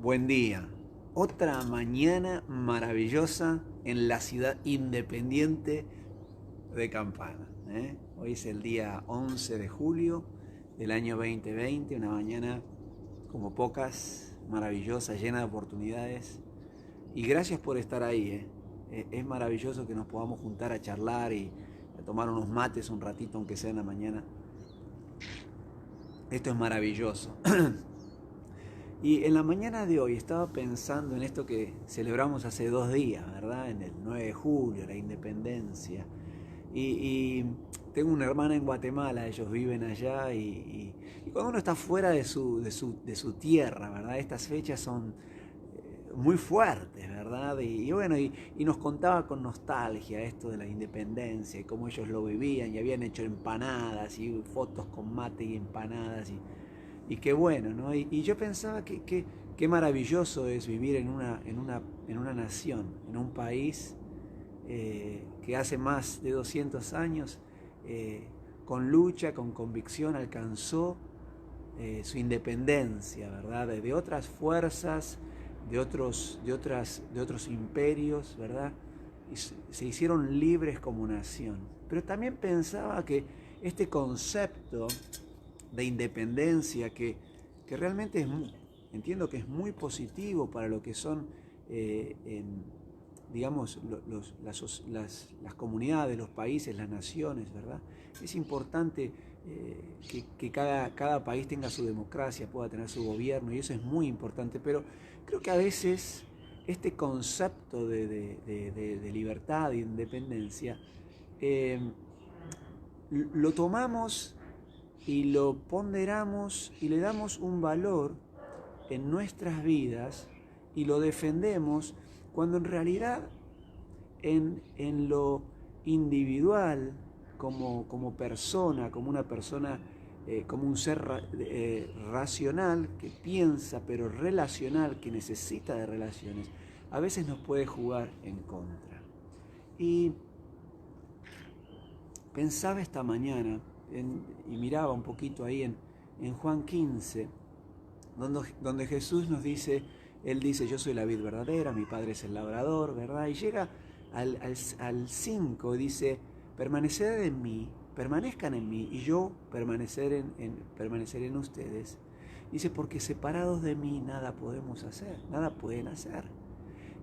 Buen día. Otra mañana maravillosa en la ciudad independiente de Campana. Hoy es el día 11 de julio del año 2020, una mañana como pocas, maravillosa, llena de oportunidades. Y gracias por estar ahí. Es maravilloso que nos podamos juntar a charlar y a tomar unos mates un ratito, aunque sea en la mañana. Esto es maravilloso. Y en la mañana de hoy estaba pensando en esto que celebramos hace 2 días, ¿verdad? En el 9 de julio, la independencia. Y tengo una hermana en Guatemala, ellos viven allá y cuando uno está fuera de su tierra, ¿verdad? Estas fechas son muy fuertes, ¿verdad? Y nos contaba con nostalgia esto de la independencia y cómo ellos lo vivían y habían hecho empanadas y fotos con mate y empanadas y qué bueno, ¿no? Y yo pensaba que qué maravilloso es vivir en una nación, en un país que hace más de 200 años, con lucha, con convicción, alcanzó su independencia, ¿verdad? De otras fuerzas, de otros imperios, ¿verdad? Y se hicieron libres como nación. Pero también pensaba que este concepto de independencia que realmente entiendo que es muy positivo para lo que son, digamos, las comunidades, los países, las naciones, ¿verdad? Es importante que cada país tenga su democracia, pueda tener su gobierno, y eso es muy importante, pero creo que a veces este concepto de libertad, de independencia, eh, lo tomamos y lo ponderamos y le damos un valor en nuestras vidas y lo defendemos cuando en realidad en lo individual, como persona, como una persona, como un ser racional que piensa, pero relacional, que necesita de relaciones, a veces nos puede jugar en contra. Y pensaba esta mañana y miraba un poquito ahí en Juan 15, donde Jesús nos dice, Él dice, yo soy la vid verdadera, mi Padre es el labrador, ¿verdad? Y llega al 5, dice, permaneced en mí, permanezcan en mí, y yo permaneceré en ustedes. Dice, porque separados de mí nada podemos hacer, nada pueden hacer.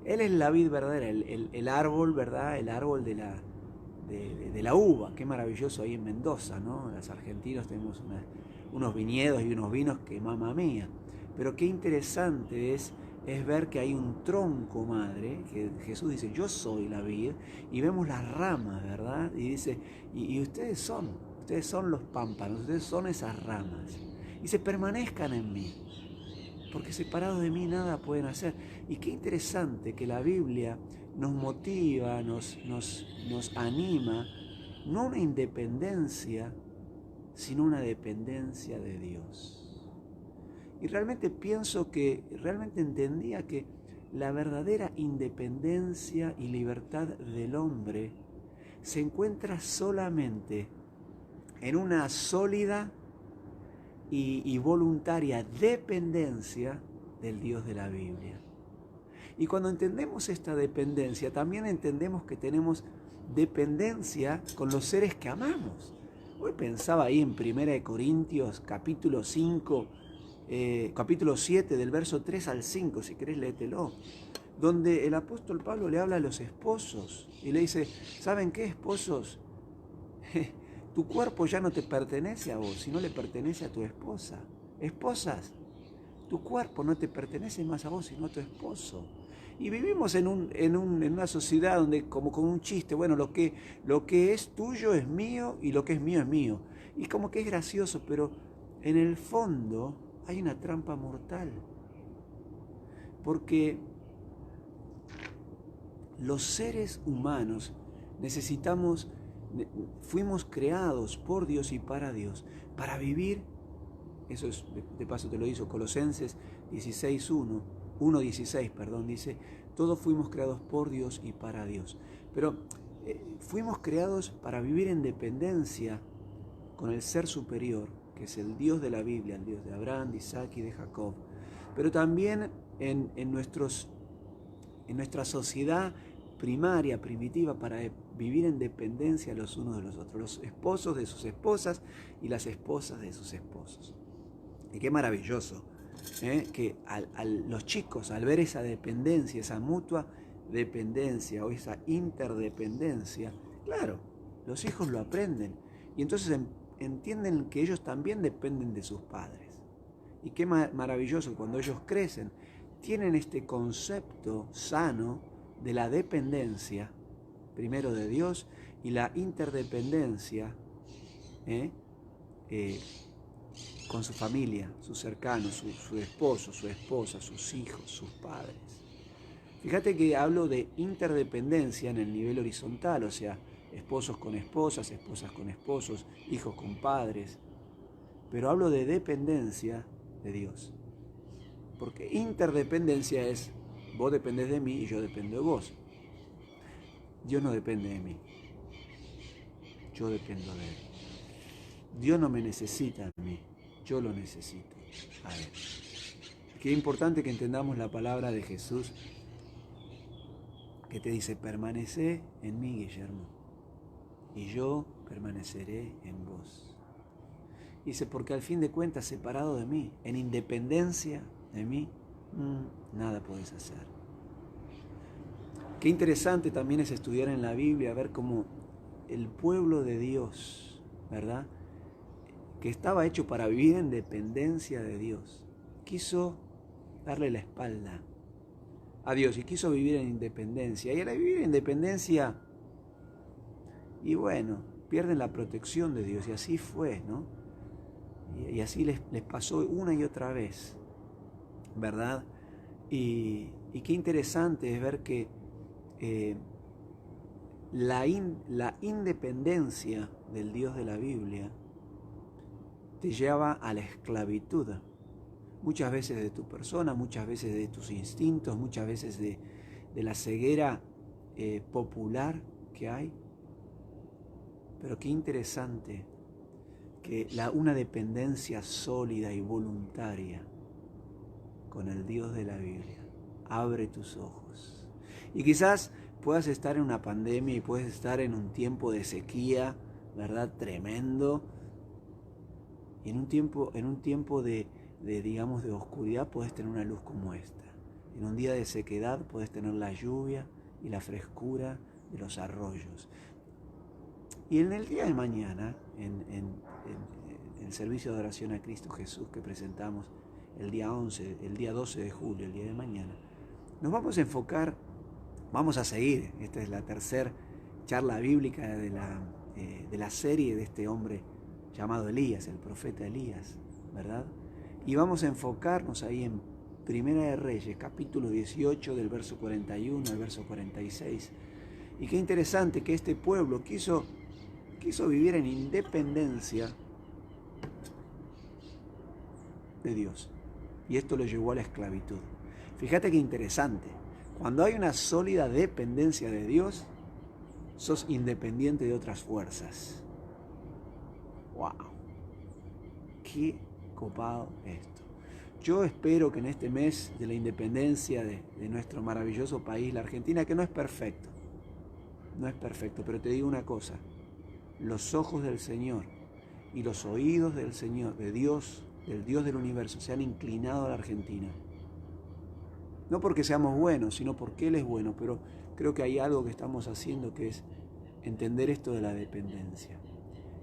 Él es la vid verdadera, el árbol, ¿verdad? El árbol de la uva. Qué maravilloso ahí en Mendoza, ¿no? Los argentinos tenemos unos viñedos y unos vinos que mamma mía. Pero qué interesante es ver que hay un tronco madre, que Jesús dice, yo soy la vid, y vemos las ramas, ¿verdad? Y dice, y ustedes son los pámpanos, ustedes son esas ramas. Y se permanezcan en mí, porque separados de mí nada pueden hacer. Y qué interesante que la Biblia nos motiva, nos anima, no una independencia, sino una dependencia de Dios. Y realmente pienso que, realmente entendía que la verdadera independencia y libertad del hombre se encuentra solamente en una sólida y voluntaria dependencia del Dios de la Biblia. Y cuando entendemos esta dependencia, también entendemos que tenemos dependencia con los seres que amamos. Hoy pensaba ahí en 1 Corintios capítulo 5, capítulo 7, del verso 3 al 5, si querés léetelo, donde el apóstol Pablo le habla a los esposos y le dice, ¿saben qué, esposos? Tu cuerpo ya no te pertenece a vos, sino le pertenece a tu esposa. Esposas, tu cuerpo no te pertenece más a vos, sino a tu esposo. Y vivimos en una sociedad donde, como con un chiste, bueno, lo que es tuyo es mío y lo que es mío es mío. Y como que es gracioso, pero en el fondo hay una trampa mortal. Porque los seres humanos fuimos creados por Dios y para Dios, para vivir, eso es, de paso te lo hizo Colosenses 1:16, dice, todos fuimos creados por Dios y para Dios. Pero fuimos creados para vivir en dependencia con el ser superior, que es el Dios de la Biblia, el Dios de Abraham, de Isaac y de Jacob. pero también en nuestra sociedad primaria, primitiva, para vivir en dependencia los unos de los otros, los esposos de sus esposas y las esposas de sus esposos. Y qué maravilloso, que los chicos, al ver esa dependencia, esa mutua dependencia o esa interdependencia, claro, los hijos lo aprenden y entonces entienden que ellos también dependen de sus padres. Y qué maravilloso cuando ellos crecen, tienen este concepto sano de la dependencia, primero de Dios, y la interdependencia con su familia, sus cercanos, su esposo, su esposa, sus hijos, sus padres. Fíjate que hablo de interdependencia en el nivel horizontal, o sea, esposos con esposas, esposas con esposos, hijos con padres, pero hablo de dependencia de Dios. Porque interdependencia es, vos dependés de mí y yo dependo de vos. Dios no depende de mí, yo dependo de Él. Dios no me necesita a mí, yo lo necesito a Él. Qué importante que entendamos la palabra de Jesús que te dice, permanecé en mí, Guillermo, y yo permaneceré en vos. Dice, porque al fin de cuentas, separado de mí, en independencia de mí, nada podés hacer. Qué interesante también es estudiar en la Biblia, ver cómo el pueblo de Dios, ¿verdad?, que estaba hecho para vivir en dependencia de Dios, quiso darle la espalda a Dios y quiso vivir en independencia. Y al vivir en independencia, y bueno, pierden la protección de Dios. Y así fue, ¿no? Y así les pasó una y otra vez, ¿verdad? Y qué interesante es ver que la independencia del Dios de la Biblia te lleva a la esclavitud. Muchas veces de tu persona, muchas veces de tus instintos, muchas veces de la ceguera popular que hay. Pero qué interesante que una dependencia sólida y voluntaria con el Dios de la Biblia abre tus ojos. Y quizás puedas estar en una pandemia y puedes estar en un tiempo de sequía, ¿verdad?, tremendo. Y en un tiempo de digamos, de oscuridad puedes tener una luz como esta. En un día de sequedad puedes tener la lluvia y la frescura de los arroyos. Y en el día de mañana, en el servicio de oración a Cristo Jesús que presentamos el día 12 de julio, el día de mañana, nos vamos a enfocar, vamos a seguir, esta es la tercera charla bíblica de la serie de este hombre llamado Elías, el profeta Elías, ¿verdad? Y vamos a enfocarnos ahí en Primera de Reyes, capítulo 18, del verso 41 al verso 46. Y qué interesante que este pueblo quiso vivir en independencia de Dios. Y esto lo llevó a la esclavitud. Fíjate qué interesante. Cuando hay una sólida dependencia de Dios, sos independiente de otras fuerzas. ¡Wow! ¡Qué copado esto! Yo espero que en este mes de la independencia de nuestro maravilloso país, la Argentina, que no es perfecto, pero te digo una cosa, los ojos del Señor y los oídos del Señor, del Dios del universo, se han inclinado a la Argentina. No porque seamos buenos, sino porque Él es bueno, pero creo que hay algo que estamos haciendo que es entender esto de la dependencia.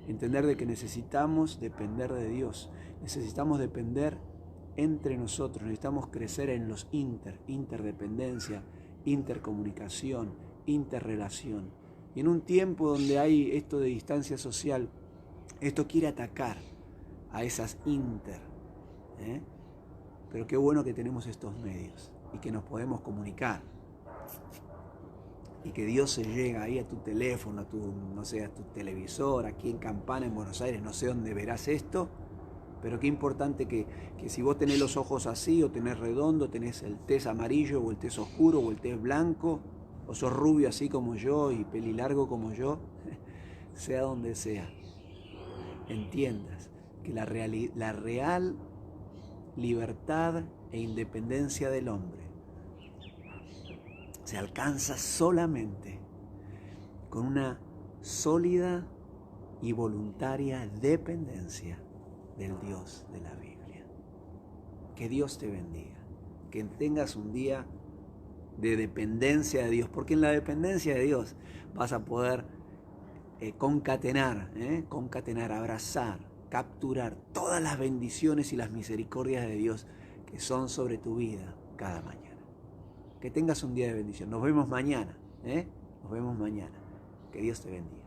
Entender de que necesitamos depender de Dios, necesitamos depender entre nosotros, necesitamos crecer en los interdependencia, intercomunicación, interrelación. Y en un tiempo donde hay esto de distancia social, esto quiere atacar a esas pero qué bueno que tenemos estos medios y que nos podemos comunicar. Y que Dios se llega ahí a tu teléfono, a tu televisor, aquí en Campana, en Buenos Aires, no sé dónde verás esto, pero qué importante que si vos tenés los ojos así, o tenés redondo, tenés el tez amarillo, o el tez oscuro, o el tez blanco, o sos rubio así como yo, y pelilargo como yo, sea donde sea, entiendas que la real libertad e independencia del hombre se alcanza solamente con una sólida y voluntaria dependencia del Dios de la Biblia. Que Dios te bendiga, que tengas un día de dependencia de Dios, porque en la dependencia de Dios vas a poder concatenar, abrazar, capturar todas las bendiciones y las misericordias de Dios que son sobre tu vida cada mañana. Que tengas un día de bendición. Nos vemos mañana, Nos vemos mañana. Que Dios te bendiga.